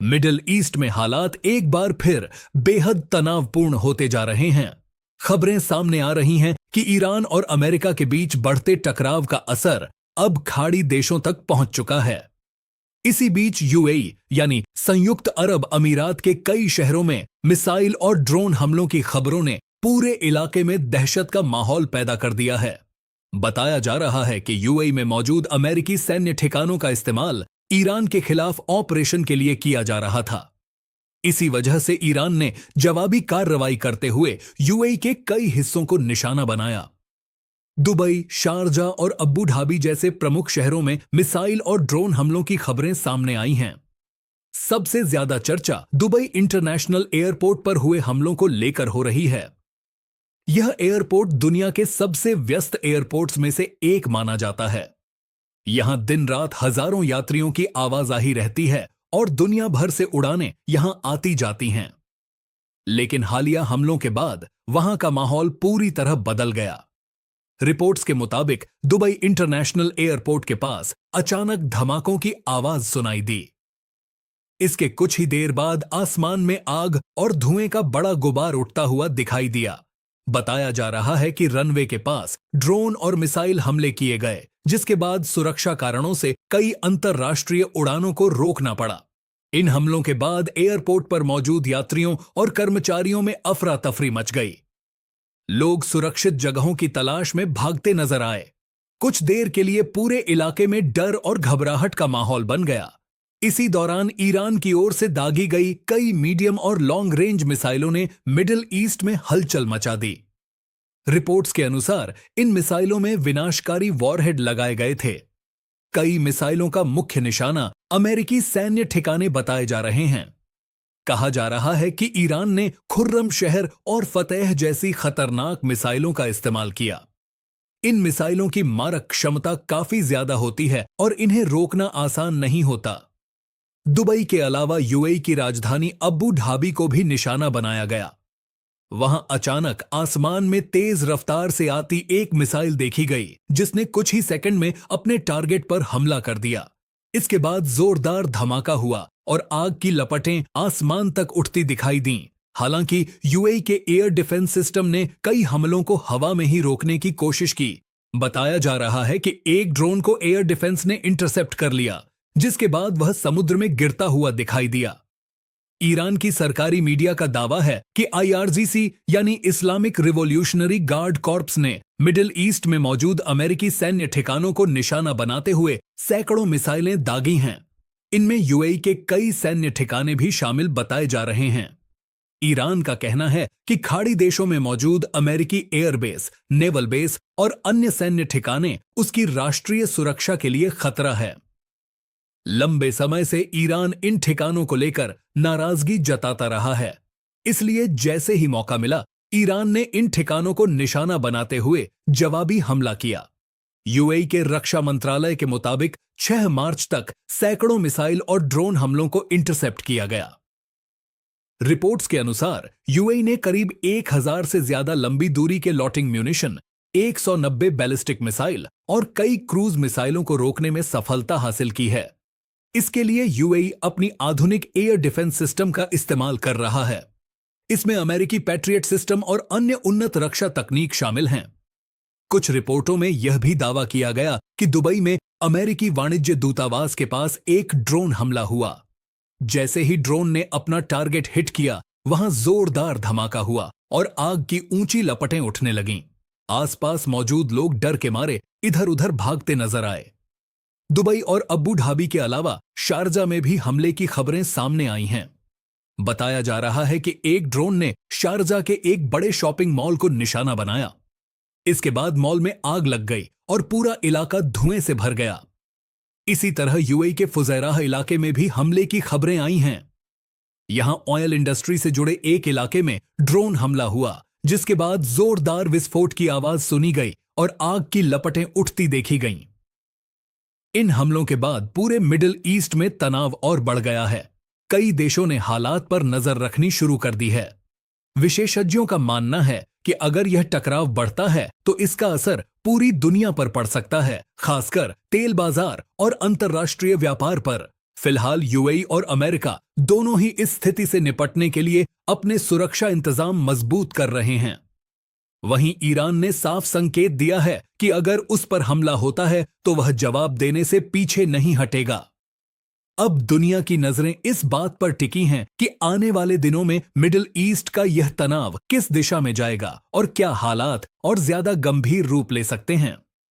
Middle east में हालात एक बार फिर बेहद तनावपूर्ण होते जा रहे हैं। खबरें सामने आ रही हैं कि ईरान और अमेरिका के बीच बढ़ते टकराव का असर अब खाड़ी देशों तक पहुंच चुका है। इसी बीच यूएई यानी संयुक्त अरब अमीरात के कई शहरों में मिसाइल और ड्रोन हमलों की खबरों ने पूरे इलाके में दहशत का माहौल पैदा कर दिया है। बताया जा रहा है कि यूएई में मौजूद अमेरिकी सैन्य ठिकानों का इस्तेमाल ईरान के खिलाफ ऑपरेशन के लिए किया जा रहा था। इसी वजह से ईरान ने जवाबी कार्रवाई करते हुए यूएई के कई हिस्सों को निशाना बनाया। दुबई, शारजा और अब्बू धाबी जैसे प्रमुख शहरों में मिसाइल और ड्रोन हमलों की खबरें सामने आई हैं। सबसे ज्यादा चर्चा दुबई इंटरनेशनल एयरपोर्ट पर हुए हमलों को लेकर हो रही है। यह एयरपोर्ट दुनिया के सबसे व्यस्त एयरपोर्ट्स में से एक माना जाता है। यहां दिन रात हजारों यात्रियों की आवाजाही रहती है और दुनिया भर से उड़ानें यहां आती जाती हैं। लेकिन हालिया हमलों के बाद वहां का माहौल पूरी तरह बदल गया। रिपोर्ट्स के मुताबिक दुबई इंटरनेशनल एयरपोर्ट के पास अचानक धमाकों की आवाज सुनाई दी। इसके कुछ ही देर बाद आसमान में आग और धुएं का बड़ा गुबार उठता हुआ दिखाई दिया। बताया जा रहा है कि रनवे के पास ड्रोन और मिसाइल हमले किए गए, जिसके बाद सुरक्षा कारणों से कई अंतर्राष्ट्रीय उड़ानों को रोकना पड़ा। इन हमलों के बाद एयरपोर्ट पर मौजूद यात्रियों और कर्मचारियों में अफरा तफरी मच गई। लोग सुरक्षित जगहों की तलाश में भागते नजर आए। कुछ देर के लिए पूरे इलाके में डर और घबराहट का माहौल बन गया। इसी दौरान ईरान की ओर से दागी गई कई मीडियम और लॉन्ग रेंज मिसाइलों ने मिडिल ईस्ट में हलचल मचा दी। रिपोर्ट्स के अनुसार इन मिसाइलों में विनाशकारी वॉरहेड लगाए गए थे। कई मिसाइलों का मुख्य निशाना अमेरिकी सैन्य ठिकाने बताए जा रहे हैं। कहा जा रहा है कि ईरान ने खुर्रम शहर और फतेह जैसी खतरनाक मिसाइलों का इस्तेमाल किया। इन मिसाइलों की मारक क्षमता काफी ज्यादा होती है और इन्हें रोकना आसान नहीं होता। दुबई के अलावा यूएई की राजधानी अब्बू धाबी को भी निशाना बनाया गया। वहां अचानक आसमान में तेज रफ्तार से आती एक मिसाइल देखी गई, जिसने कुछ ही सेकंड में अपने टारगेट पर हमला कर दिया। इसके बाद जोरदार धमाका हुआ और आग की लपटें आसमान तक उठती दिखाई दीं। हालांकि यूएई के एयर डिफेंस सिस्टम ने कई हमलों को हवा में ही रोकने की कोशिश की। बताया जा रहा है कि एक ड्रोन को एयर डिफेंस ने इंटरसेप्ट कर लिया, जिसके बाद वह समुद्र में गिरता हुआ दिखाई दिया। ईरान की सरकारी मीडिया का दावा है कि आईआरजीसी यानी इस्लामिक रिवॉल्यूशनरी गार्ड कॉर्प्स ने मिडिल ईस्ट में मौजूद अमेरिकी सैन्य ठिकानों को निशाना बनाते हुए सैकड़ों मिसाइलें दागी हैं। इनमें यूएई के कई सैन्य ठिकाने भी शामिल बताए जा रहे हैं। ईरान का कहना है कि खाड़ी देशों में मौजूद अमेरिकी एयरबेस, नेवल बेस और अन्य सैन्य ठिकाने उसकी राष्ट्रीय सुरक्षा के लिए खतरा है। लंबे समय से ईरान इन ठिकानों को लेकर नाराजगी जताता रहा है। इसलिए जैसे ही मौका मिला, ईरान ने इन ठिकानों को निशाना बनाते हुए जवाबी हमला किया। यूएई के रक्षा मंत्रालय के मुताबिक 6 मार्च तक सैकड़ों मिसाइल और ड्रोन हमलों को इंटरसेप्ट किया गया। रिपोर्ट्स के अनुसार यूएई ने करीब 1000 से ज्यादा लंबी दूरी के लॉटिंग म्यूनिशन, 190 बैलिस्टिक मिसाइल और कई क्रूज मिसाइलों को रोकने में सफलता हासिल की है। इसके लिए यूएई अपनी आधुनिक एयर डिफेंस सिस्टम का इस्तेमाल कर रहा है। इसमें अमेरिकी पैट्रियट सिस्टम और अन्य उन्नत रक्षा तकनीक शामिल हैं। कुछ रिपोर्टों में यह भी दावा किया गया कि दुबई में अमेरिकी वाणिज्य दूतावास के पास एक ड्रोन हमला हुआ। जैसे ही ड्रोन ने अपना टारगेट हिट किया, वहां जोरदार धमाका हुआ और आग की ऊंची लपटें उठने लगीं। आसपास मौजूद लोग डर के मारे इधर उधर भागते नजर आए। दुबई और अब्बू धाबी के अलावा शारजा में भी हमले की खबरें सामने आई हैं। बताया जा रहा है कि एक ड्रोन ने शारजा के एक बड़े शॉपिंग मॉल को निशाना बनाया। इसके बाद मॉल में आग लग गई और पूरा इलाका धुएं से भर गया। इसी तरह यूएई के फुजैराह इलाके में भी हमले की खबरें आई हैं। यहां ऑयल इंडस्ट्री से जुड़े एक इलाके में ड्रोन हमला हुआ, जिसके बाद जोरदार विस्फोट की आवाज सुनी गई और आग की लपटें उठती देखी गईं। इन हमलों के बाद पूरे मिडिल ईस्ट में तनाव और बढ़ गया है। कई देशों ने हालात पर नजर रखनी शुरू कर दी है। विशेषज्ञों का मानना है कि अगर यह टकराव बढ़ता है तो इसका असर पूरी दुनिया पर पड़ सकता है, खासकर तेल बाजार और अंतर्राष्ट्रीय व्यापार पर। फिलहाल यूएई और अमेरिका दोनों ही इस स्थिति से निपटने के लिए अपने सुरक्षा इंतजाम मजबूत कर रहे हैं। वहीं ईरान ने साफ संकेत दिया है कि अगर उस पर हमला होता है तो वह जवाब देने से पीछे नहीं हटेगा। अब दुनिया की नजरें इस बात पर टिकी हैं कि आने वाले दिनों में मिडिल ईस्ट का यह तनाव किस दिशा में जाएगा और क्या हालात और ज्यादा गंभीर रूप ले सकते हैं।